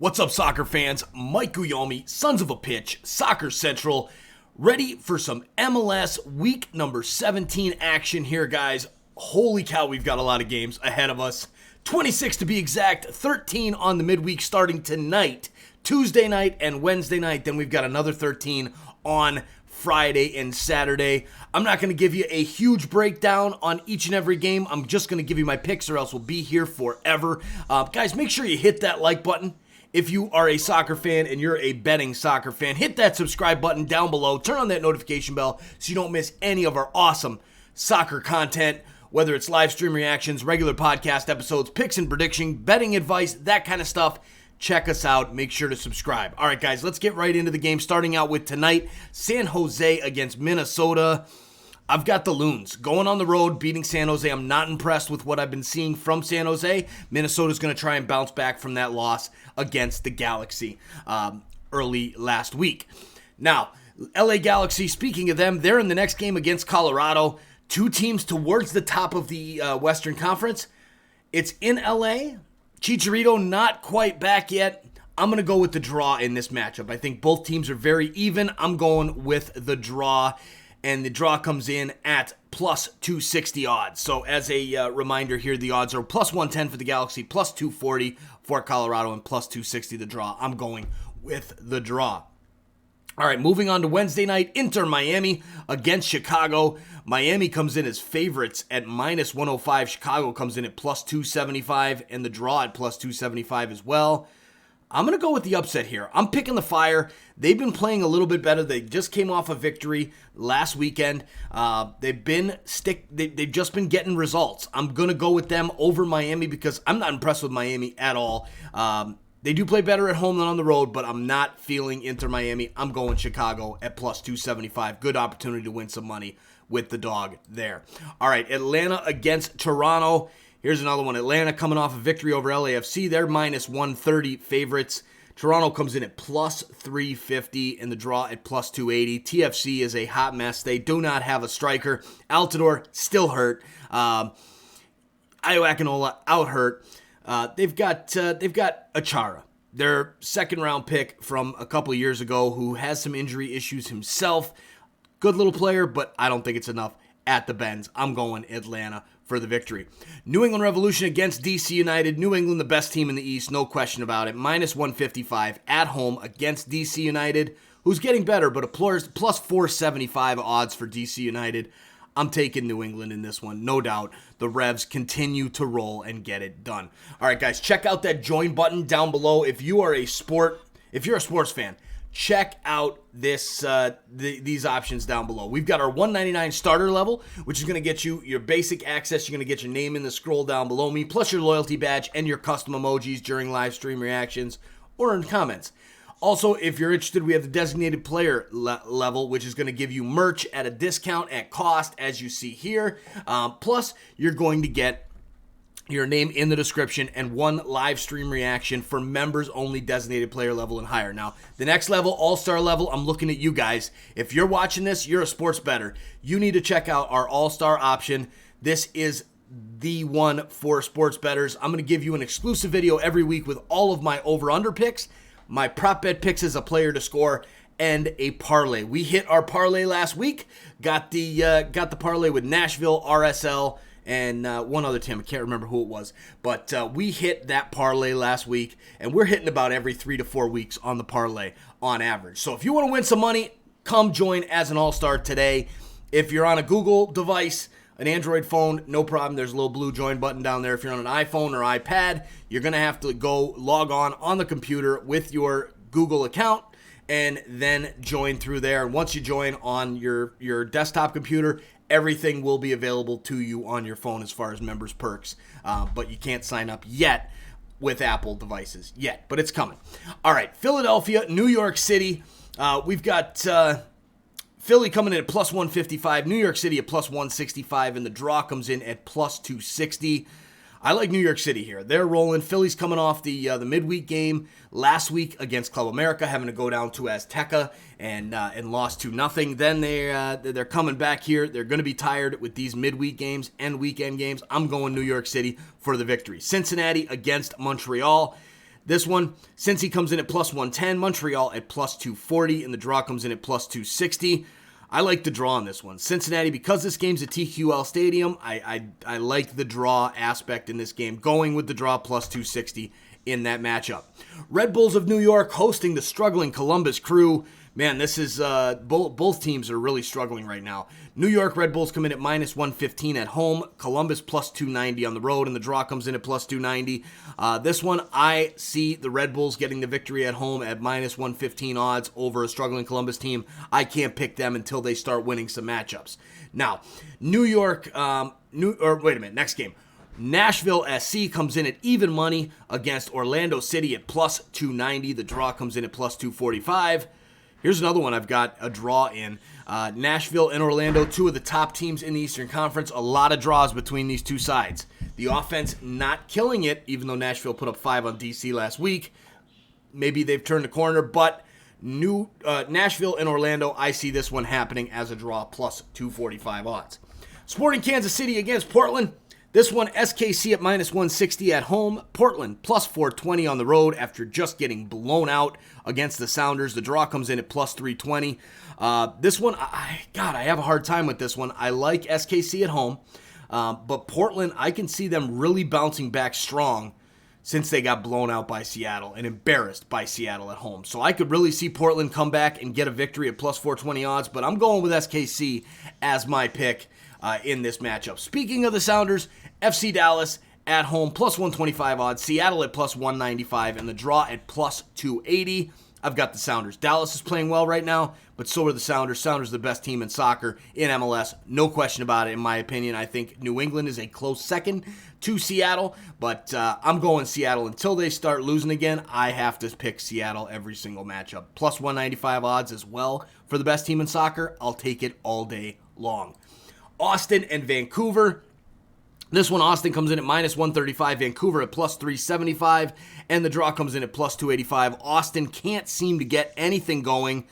What's up, soccer fans? Mike Guglielmi, Sons of a Pitch, Soccer Central, ready for some MLS week number 17 action here, guys. Holy cow, we've got a lot of games ahead of us. 26 to be exact, 13 on the midweek starting tonight, Tuesday night and Wednesday night. Then we've got another 13 on Friday and Saturday. I'm not going to give you a huge breakdown on each and every game. I'm just going to give you my picks or else we'll be here forever. Guys, make sure you hit that like button. If you are a soccer fan and you're a betting soccer fan, hit that subscribe button down below. Turn on that notification bell so you don't miss any of our awesome soccer content, whether it's live stream reactions, regular podcast episodes, picks and prediction, betting advice, that kind of stuff. Check us out. Make sure to subscribe. All right, guys, let's get right into the game. Starting out with tonight, San Jose against Minnesota. I've got the Loons going on the road, beating San Jose. I'm not impressed with what I've been seeing from San Jose. Minnesota's going to try and bounce back from that loss against the Galaxy early last week. Now, LA Galaxy, speaking of them, they're in the next game against Colorado. Two teams towards the top of the Western Conference. It's in LA. Chicharito not quite back yet. I'm going to go with the draw in this matchup. I think both teams are very even. I'm going with the draw. And the draw comes in at plus 260 odds. So as a reminder here, the odds are plus 110 for the Galaxy, plus 240 for Colorado, and plus 260 the draw. I'm going with the draw. All right, moving on to Wednesday night, Inter Miami against Chicago. Miami comes in as favorites at minus 105. Chicago comes in at plus 275, and the draw at plus 275 as well. I'm going to go with the upset here. I'm picking the Fire. They've been playing a little bit better. They just came off a victory last weekend. They've just been getting results. I'm going to go with them over Miami because I'm not impressed with Miami at all. They do play better at home than on the road, but I'm not feeling Inter Miami. I'm going Chicago at plus 275. Good opportunity to win some money with the dog there. All right, Atlanta against Toronto. Here's another one. Atlanta coming off a victory over LAFC. They're minus 130 favorites. Toronto comes in at plus 350 and the draw at plus 280. TFC is a hot mess. They do not have a striker. Altidore still hurt. Io Akinola out hurt. They've got Achara, their second round pick from a couple years ago, who has some injury issues himself. Good little player, but I don't think it's enough at the Benz. I'm going Atlanta for the victory. New England Revolution against DC United. New England, the best team in the East, no question about it. Minus 155 at home against DC United, who's getting better, but a plus 475 odds for DC United. I'm taking New England in this one, no doubt. The Revs continue to roll and get it done. All right, guys, check out that join button down below. If you're a sports fan, check out these options down below. We've got our $199 starter level, which is going to get you your basic access. You're going to get your name in the scroll down below me, plus your loyalty badge and your custom emojis during live stream reactions or in comments. Also, if you're interested, we have the designated player level, which is going to give you merch at a discount at cost, as you see here. Plus, you're going to get your name in the description and one live stream reaction for members only, designated player level and higher. Now, the next level, all-star level, I'm looking at you guys. If you're watching this, you're a sports bettor. You need to check out our all-star option. This is the one for sports bettors. I'm going to give you an exclusive video every week with all of my over-under picks, my prop bet picks as a player to score, and a parlay. We hit our parlay last week. Got the parlay with Nashville, RSL, and one other team. I can't remember who it was. But we hit that parlay last week, and we're hitting about every 3 to 4 weeks on the parlay on average. So if you want to win some money, come join as an all-star today. If you're on a Google device, an Android phone, no problem. There's a little blue join button down there. If you're on an iPhone or iPad, you're going to have to go log on the computer with your Google account and then join through there. And once you join on your desktop computer, everything will be available to you on your phone as far as members perks. But you can't sign up yet with Apple devices yet, but it's coming. All right, Philadelphia, New York City. We've got Philly coming in at plus 155, New York City at plus 165, and the draw comes in at plus 260. I like New York City here. They're rolling. Philly's coming off the midweek game last week against Club America, having to go down to Azteca and lost 2-0. Then they're coming back here. They're going to be tired with these midweek games and weekend games. I'm going New York City for the victory. Cincinnati against Montreal. This one, Cincy comes in at plus 110, Montreal at plus 240, and the draw comes in at plus 260. I like the draw on this one. Cincinnati, because this game's at TQL Stadium, I like the draw aspect in this game, going with the draw plus 260 in that matchup. Red Bulls of New York hosting the struggling Columbus Crew. Man, this is both teams are really struggling right now. New York Red Bulls come in at minus 115 at home. Columbus plus 290 on the road, and the draw comes in at plus 290. This one, I see the Red Bulls getting the victory at home at minus 115 odds over a struggling Columbus team. I can't pick them until they start winning some matchups. Now, New York, next game. Nashville SC comes in at even money against Orlando City at plus 290. The draw comes in at plus 245. Here's another one I've got a draw in. Nashville and Orlando, two of the top teams in the Eastern Conference. A lot of draws between these two sides. The offense not killing it, even though Nashville put up 5 on DC last week. Maybe they've turned the corner, but Nashville and Orlando, I see this one happening as a draw plus 245 odds. Sporting Kansas City against Portland. This one, SKC at minus 160 at home. Portland plus 420 on the road after just getting blown out against the Sounders. The draw comes in at plus 320. This one, I have a hard time with this one. I like SKC at home, but Portland, I can see them really bouncing back strong since they got blown out by Seattle and embarrassed by Seattle at home. So I could really see Portland come back and get a victory at plus 420 odds, but I'm going with SKC as my pick in this matchup. Speaking of the Sounders, FC Dallas at home, plus 125 odds. Seattle at plus 195, and the draw at plus 280. I've got the Sounders. Dallas is playing well right now, but so are the Sounders. Sounders are the best team in soccer in MLS. No question about it, in my opinion. I think New England is a close second to Seattle, but I'm going Seattle. Until they start losing again, I have to pick Seattle every single matchup. Plus 195 odds as well for the best team in soccer. I'll take it all day long. Austin and Vancouver. This one, Austin comes in at minus 135, Vancouver at plus 375, and the draw comes in at plus 285. Austin can't seem to get anything going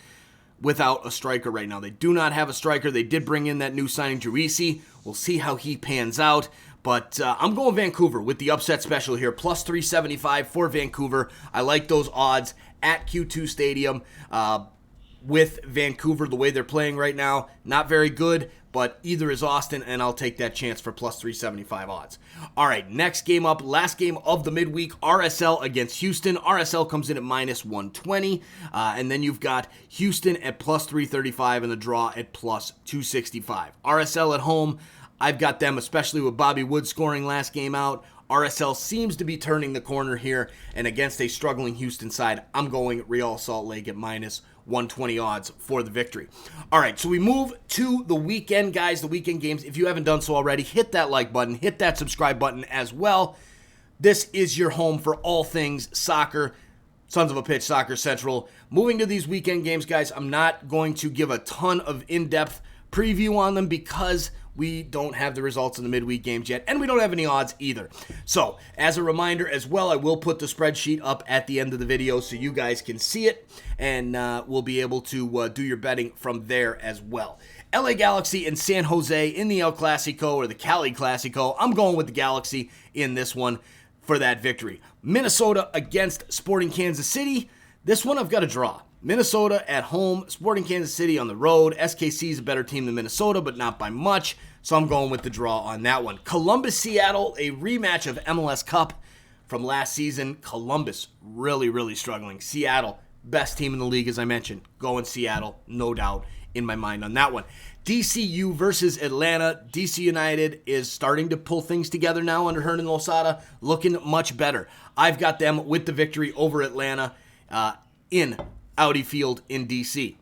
without a striker right now. They do not have a striker. They did bring in that new signing, Juisi. We'll see how he pans out, but I'm going Vancouver with the upset special here, plus 375 for Vancouver. I like those odds at Q2 Stadium. With Vancouver, the way they're playing right now, not very good, but either is Austin, and I'll take that chance for plus 375 odds. All right, next game up, last game of the midweek, RSL against Houston. RSL comes in at minus 120, and then you've got Houston at plus 335 and the draw at plus 265. RSL at home, I've got them, especially with Bobby Wood scoring last game out. RSL seems to be turning the corner here, and against a struggling Houston side, I'm going Real Salt Lake at minus 120 odds for the victory. All right, so we move to the weekend, guys, the weekend games. If you haven't done so already, hit that like button, hit that subscribe button as well. This is your home for all things soccer, Sons of a Pitch, Soccer Central. Moving to these weekend games, guys, I'm not going to give a ton of in-depth preview on them because we don't have the results in the midweek games yet, and we don't have any odds either. So, as a reminder as well, I will put the spreadsheet up at the end of the video so you guys can see it, and we'll be able to do your betting from there as well. LA Galaxy and San Jose in the El Clasico, or the Cali Clasico. I'm going with the Galaxy in this one for that victory. Minnesota against Sporting Kansas City. This one I've got a draw. Minnesota at home, Sporting Kansas City on the road. SKC is a better team than Minnesota, but not by much, so I'm going with the draw on that one. Columbus, Seattle, a rematch of MLS Cup from last season. Columbus really, really struggling. Seattle, best team in the league, as I mentioned. Going Seattle, no doubt in my mind on that one. DCU versus Atlanta. DC United is starting to pull things together now under Hernan Losada, looking much better. I've got them with the victory over Atlanta in Audi Field in DC.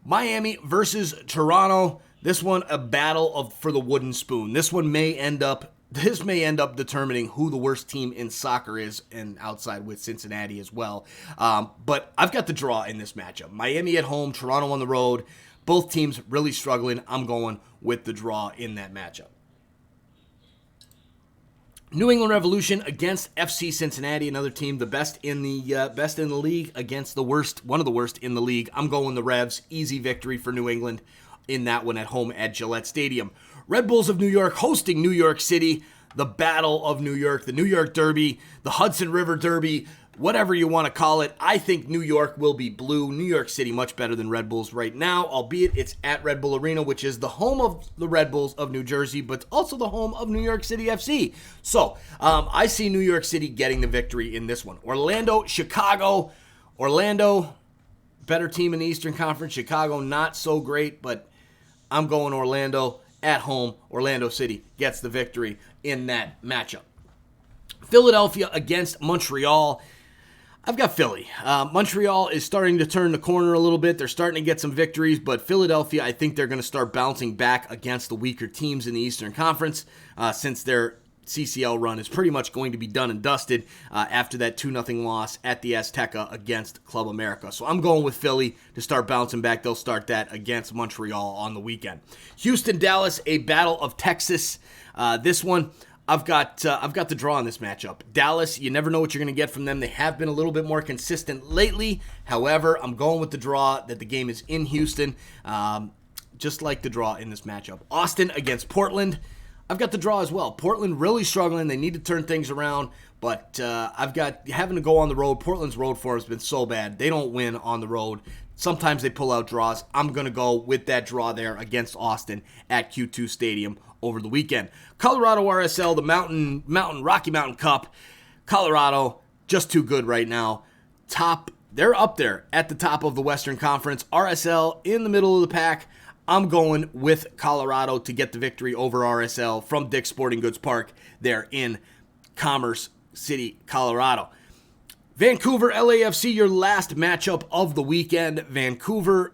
Miami versus Toronto. This one, a battle for the wooden spoon. This may end up determining who the worst team in soccer is, and outside with Cincinnati as well. But I've got the draw in this matchup. Miami at home, Toronto on the road. Both teams really struggling. I'm going with the draw in that matchup. New England Revolution against FC Cincinnati, another team, the best in the league against the worst, one of the worst in the league. I'm going the Revs. Easy victory for New England in that one at home at Gillette Stadium. Red Bulls of New York hosting New York City. the Battle of New York, the New York Derby, the Hudson River Derby, whatever you want to call it. I think New York will be blue. New York City much better than Red Bulls right now, albeit it's at Red Bull Arena, which is the home of the Red Bulls of New Jersey, but also the home of New York City FC. So I see New York City getting the victory in this one. Orlando, Chicago. Orlando, better team in the Eastern Conference. Chicago, not so great, but I'm going Orlando at home. Orlando City gets the victory in that matchup. Philadelphia against Montreal. I've got Philly. Montreal is starting to turn the corner a little bit. They're starting to get some victories, but Philadelphia, I think they're going to start bouncing back against the weaker teams in the Eastern Conference since their CCL run is pretty much going to be done and dusted after that 2-0 loss at the Azteca against Club America. So I'm going with Philly to start bouncing back. They'll start that against Montreal on the weekend. Houston, Dallas, a battle of Texas. This one, I've got the draw in this matchup. Dallas, you never know what you're going to get from them. They have been a little bit more consistent lately. However, I'm going with the draw that the game is in Houston, just like the draw in this matchup. Austin against Portland. I've got the draw as well. Portland really struggling. They need to turn things around, but I've got having to go on the road. Portland's road form has been so bad. They don't win on the road. Sometimes they pull out draws. I'm going to go with that draw there against Austin at Q2 Stadium over the weekend. Colorado RSL, the Rocky Mountain Cup. Colorado, just too good right now. They're up there at the top of the Western Conference. RSL in the middle of the pack. I'm going with Colorado to get the victory over RSL from Dick's Sporting Goods Park there in Commerce City, Colorado. Vancouver, LAFC, your last matchup of the weekend. Vancouver,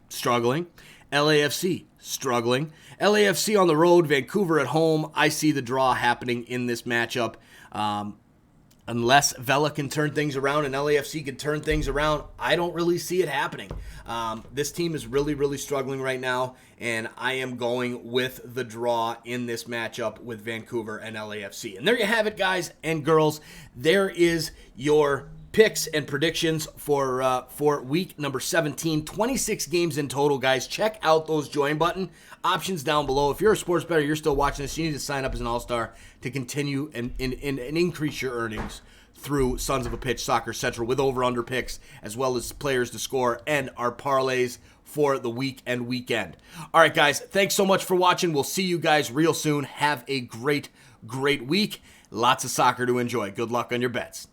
struggling. LAFC, struggling. LAFC on the road, Vancouver at home. I see the draw happening in this matchup. Unless Vela can turn things around and LAFC can turn things around, I don't really see it happening. This team is really, really struggling right now, and I am going with the draw in this matchup with Vancouver and LAFC. And there you have it, guys and girls. There is your picks and predictions for week number 17. 26 games in total, guys. Check out those join button options down below. If you're a sports bettor, you're still watching this, you need to sign up as an all-star to continue and increase your earnings through Sons of a Pitch Soccer Central with over-under picks, as well as players to score and our parlays for the week and weekend. All right, guys, thanks so much for watching. We'll see you guys real soon. Have a great, great week. Lots of soccer to enjoy. Good luck on your bets.